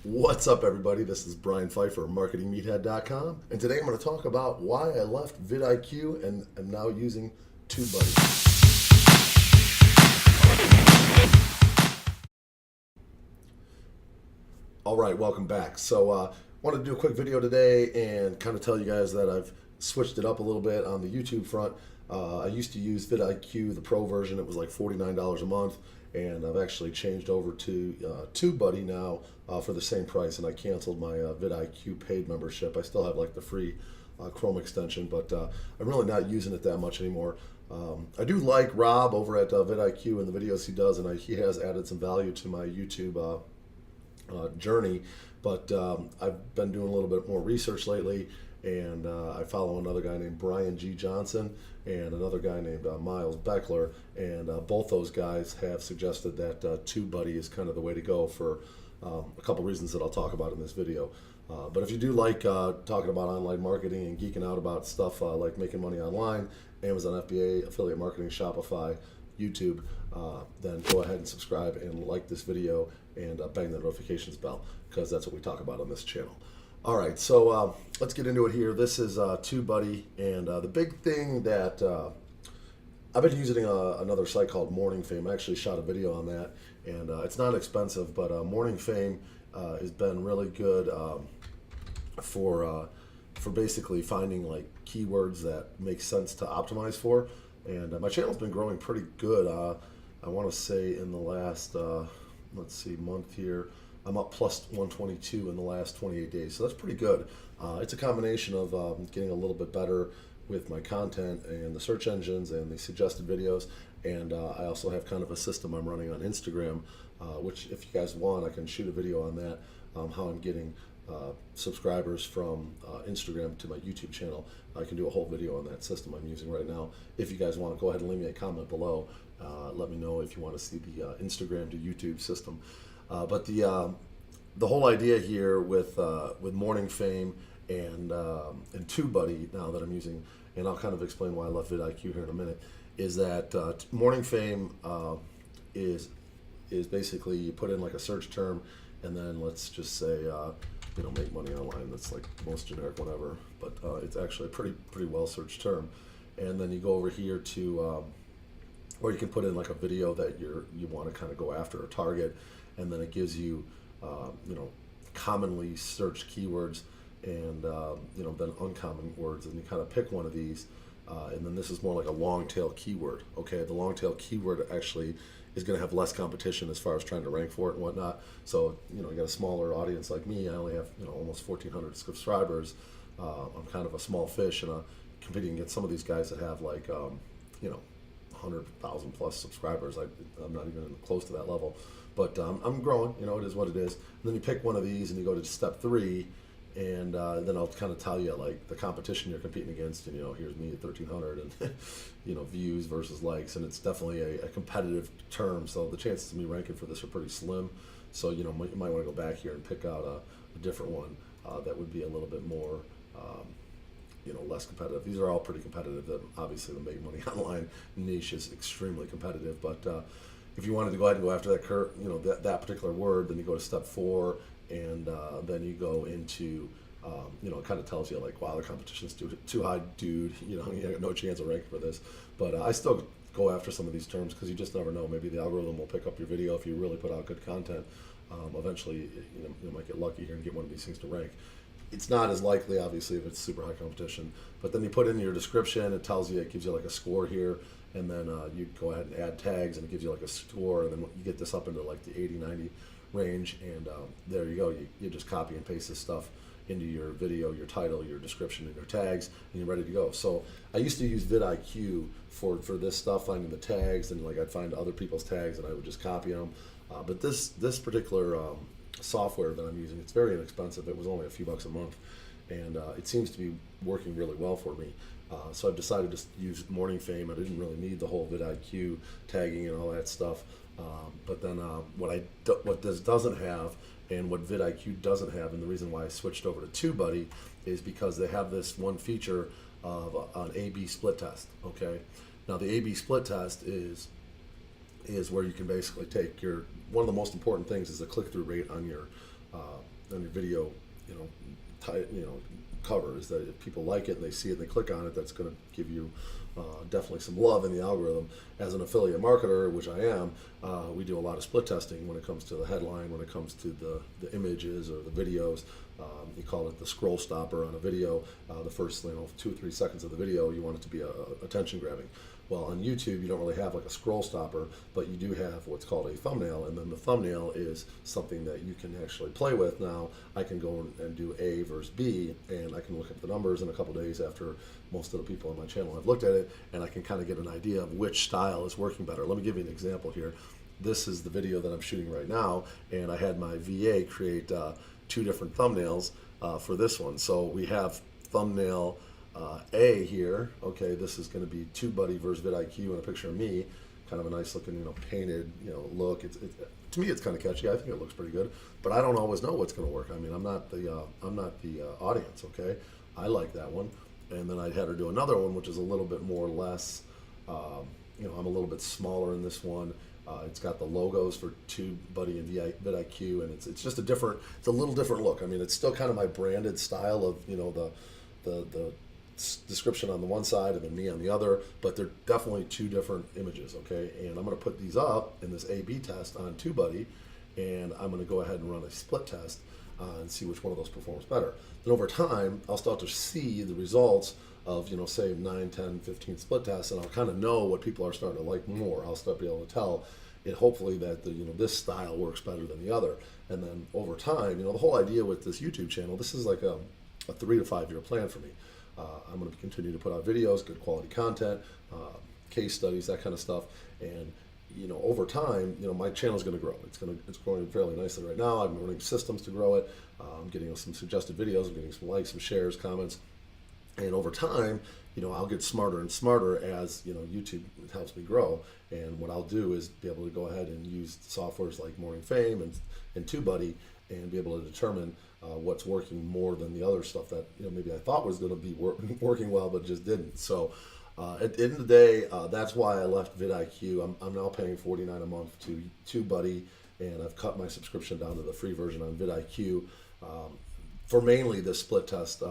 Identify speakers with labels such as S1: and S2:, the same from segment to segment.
S1: What's up, everybody? This is Brian Pfeiffer, marketingmeathead.com, and today I'm going to talk about why I left VidIQ and am now using Tubebuddy. All right, welcome back. So I wanted to do a quick video today and kind of tell you guys that I've switched it up a little bit on the YouTube front. I used to use VidIQ, the Pro version. It was like $49 a month, and I've actually changed over to Tubebuddy now for the same price, and I canceled my VidIQ paid membership. I still have like the free Chrome extension, but I'm really not using it that much anymore. I do like Rob over at VidIQ and the videos he does, and he has added some value to my YouTube journey, but I've been doing a little bit more research lately, and I follow another guy named Brian G. Johnson and another guy named Miles Bachelor, and both those guys have suggested that Tubebuddy is kind of the way to go for a couple reasons that I'll talk about in this video. But if you do like talking about online marketing and geeking out about stuff like making money online, Amazon FBA, affiliate marketing, Shopify, YouTube, then go ahead and subscribe and like this video and bang the notifications bell, because that's what we talk about on this channel. All right, so let's get into it here. This is Tubebuddy, and the big thing that I've been using another site called Morning Fame. I actually shot a video on that, and it's not expensive, but Morning Fame has been really good for basically finding like keywords that make sense to optimize for. And my channel's been growing pretty good. I want to say in the last let's see, month here, I'm up plus 122 in the last 28 days, so that's pretty good. It's a combination of getting a little bit better with my content and the search engines and the suggested videos, and I also have kind of a system I'm running on Instagram, which if you guys want, I can shoot a video on that, how I'm getting subscribers from Instagram to my YouTube channel. I can do a whole video on that system I'm using right now. If you guys want to, go ahead and leave me a comment below. Let me know if you want to see the Instagram to YouTube system. But the whole idea here with Morning Fame and Tubebuddy now that I'm using, and I'll kind of explain why I left VidIQ here in a minute, is that Morning Fame is basically you put in like a search term, and then let's just say make money online. That's like the most generic one ever, but it's actually a pretty well searched term. And then you go over here to or you can put in like a video that you want to kind of go after or target, and then it gives you commonly searched keywords and then uncommon words, and you kind of pick one of these, and then this is more like a long tail keyword. Okay, the long tail keyword actually is going to have less competition as far as trying to rank for it and whatnot. So you got a smaller audience like me. I only have almost 1,400 subscribers. I'm kind of a small fish, and I'm competing against some of these guys that have like 100,000 plus subscribers. I'm not even close to that level, but I'm growing. It is what it is. And then you pick one of these and you go to step 3, and then I'll kind of tell you like the competition you're competing against. And here's me at 1,300, and views versus likes, and it's definitely a competitive term. So the chances of me ranking for this are pretty slim. So you might want to go back here and pick out a different one that would be a little bit more less competitive. These are all pretty competitive. Obviously, the make money online niche is extremely competitive. But if you wanted to go ahead and go after that that particular word, then you go to step 4, and then you go into it kind of tells you like, wow, the competition's too high, dude. You got no chance of ranking for this. But I still go after some of these terms, because you just never know. Maybe the algorithm will pick up your video if you really put out good content. Eventually, you might get lucky here and get one of these things to rank. It's not as likely, obviously, if it's super high competition. But then you put in your description, it tells you, it gives you like a score here, and then you go ahead and add tags, and it gives you like a score, and then you get this up into like the 80, 90 range, and there you go. You just copy and paste this stuff into your video, your title, your description, and your tags, and you're ready to go. So I used to use VidIQ for this stuff, finding the tags, and like I'd find other people's tags, and I would just copy them. But this particular software that I'm using, it's very inexpensive. It was only a few bucks a month, and it seems to be working really well for me. So I've decided to use Morning Fame. I didn't really need the whole VidIQ tagging and all that stuff. But then what this doesn't have, and what VidIQ doesn't have, and the reason why I switched over to Tubebuddy, is because they have this one feature of an A/B split test. Okay, now the A/B split test is where you can basically take one of the most important things is the click-through rate on your on your video, cover, is that if people like it and they see it and they click on it, that's going to give you definitely some love in the algorithm. As an affiliate marketer, which I am, we do a lot of split testing when it comes to the headline, when it comes to the images or the videos. You call it the scroll stopper on a video. The first 2 or 3 seconds of the video, you want it to be attention grabbing. Well, on YouTube, you don't really have like a scroll stopper, but you do have what's called a thumbnail, and then the thumbnail is something that you can actually play with. Now, I can go and do A versus B, and I can look at the numbers in a couple days after most of the people on my channel have looked at it, and I can kind of get an idea of which style is working better. Let me give you an example here. This is the video that I'm shooting right now, and I had my VA create 2 different thumbnails for this one. So we have thumbnail A here. Okay, this is going to be Tubebuddy versus VidIQ and a picture of me, kind of a nice looking, painted, look. To me, it's kind of catchy. I think it looks pretty good, but I don't always know what's going to work. I mean, I'm not the audience. Okay, I like that one, and then I had her do another one, which is a little bit more less. I'm a little bit smaller in this one. It's got the logos for Tubebuddy and VidIQ, and it's just it's a little different look. I mean, it's still kind of my branded style of, the description on the one side and then me on the other, but they're definitely 2 different images, okay? And I'm going to put these up in this A/B test on Tubebuddy, and I'm going to go ahead and run a split test and see which one of those performs better. Then over time, I'll start to see the results of, say 9, 10, 15 split tests, and I'll kind of know what people are starting to like more. I'll start to be able to tell it, hopefully, that this style works better than the other. And then over time, the whole idea with this YouTube channel, this is like a 3 to 5 year plan for me. I'm going to continue to put out videos, good quality content, case studies, that kind of stuff, and over time, my channel is going to grow. It's growing fairly nicely right now. I'm running systems to grow it. I'm getting some suggested videos. I'm getting some likes, some shares, comments. And over time, I'll get smarter and smarter as, YouTube helps me grow. And what I'll do is be able to go ahead and use softwares like Morning Fame and Tubebuddy and be able to determine what's working more than the other stuff that, maybe I thought was going to be working well, but just didn't. So at the end of the day, that's why I left VidIQ. I'm now paying $49 a month to Tubebuddy, and I've cut my subscription down to the free version on VidIQ for mainly the split test.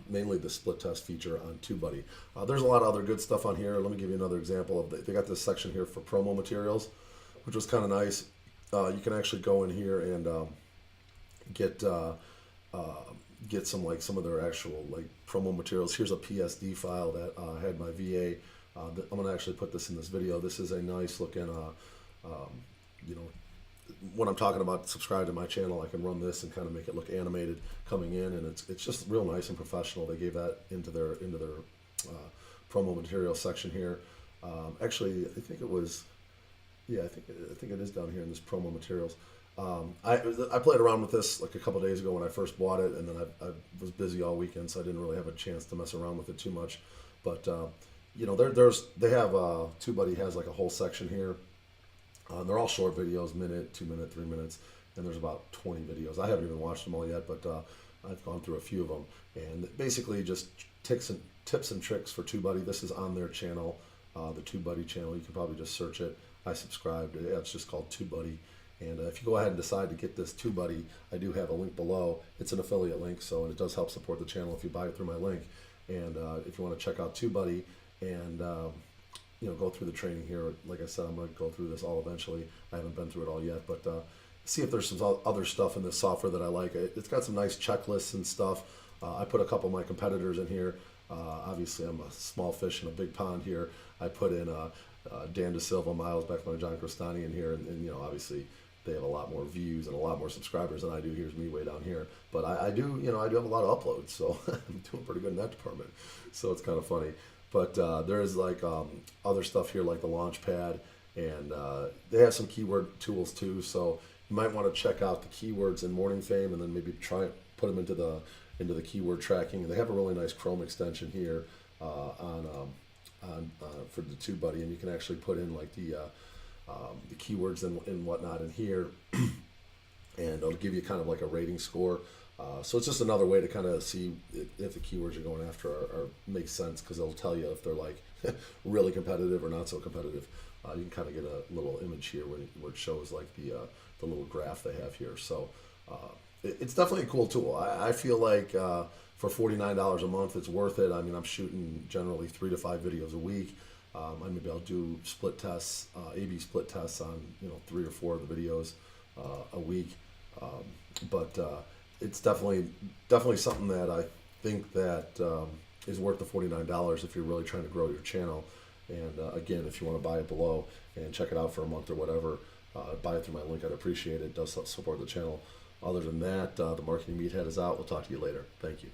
S1: Mainly the split test feature on Tubebuddy. There's a lot of other good stuff on here. Let me give you another example of they got this section here for promo materials, which was kind of nice. You can actually go in here and get some of their actual promo materials. Here's a PSD file that I had my VA. I'm going to actually put this in this video. This is a nice looking, when I'm talking about subscribe to my channel, I can run this and kind of make it look animated coming in, and it's just real nice and professional. They gave that into their promo material section here. Actually, I think it was, yeah, I think it is down here in this promo materials. I played around with this like a couple days ago when I first bought it, and then I was busy all weekend, so I didn't really have a chance to mess around with it too much. But they have Tubebuddy has like a whole section here. They're all short videos, minute, 2 minute, 3 minutes, and there's about 20 videos. I haven't even watched them all yet, but I've gone through a few of them, and basically just tips and tricks for Tubebuddy. This is on their channel, the Tubebuddy channel. You can probably just search it. I subscribed. Yeah, it's just called Tubebuddy. And if you go ahead and decide to get this Tubebuddy, I do have a link below. It's an affiliate link, so it does help support the channel if you buy it through my link. And if you want to check out Tubebuddy and go through the training here, like I said, I'm going to go through this all eventually. I haven't been through it all yet, but see if there's some other stuff in this software that I like. It's got some nice checklists and stuff. I put a couple of my competitors in here. Obviously, I'm a small fish in a big pond here. I put in Dan Da Silva, Miles Beckman, and John Crestani in here, and obviously they have a lot more views and a lot more subscribers than I do. Here's me way down here, but I do have a lot of uploads, so I'm doing pretty good in that department. So it's kind of funny. But there is other stuff here like the Launchpad, and they have some keyword tools too. So you might want to check out the keywords in Morning Fame, and then maybe try put them into the keyword tracking. And they have a really nice Chrome extension here for the Tubebuddy, and you can actually put in the keywords and whatnot in here, and it'll give you kind of like a rating score. So it's just another way to kind of see if the keywords you're going after make sense, because it'll tell you if they're really competitive or not so competitive. You can kind of get a little image here where it shows like the little graph they have here. So it's definitely a cool tool. I feel like for $49 a month, it's worth it. I mean, I'm shooting generally 3 to 5 videos a week. Maybe I'll do split tests, A/B split tests on 3 or 4 of the videos a week. But it's definitely something that I think that is worth the $49 if you're really trying to grow your channel. And again, if you want to buy it below and check it out for a month or whatever, buy it through my link. I'd appreciate it. It does support the channel. Other than that, the Marketing Meathead is out. We'll talk to you later. Thank you.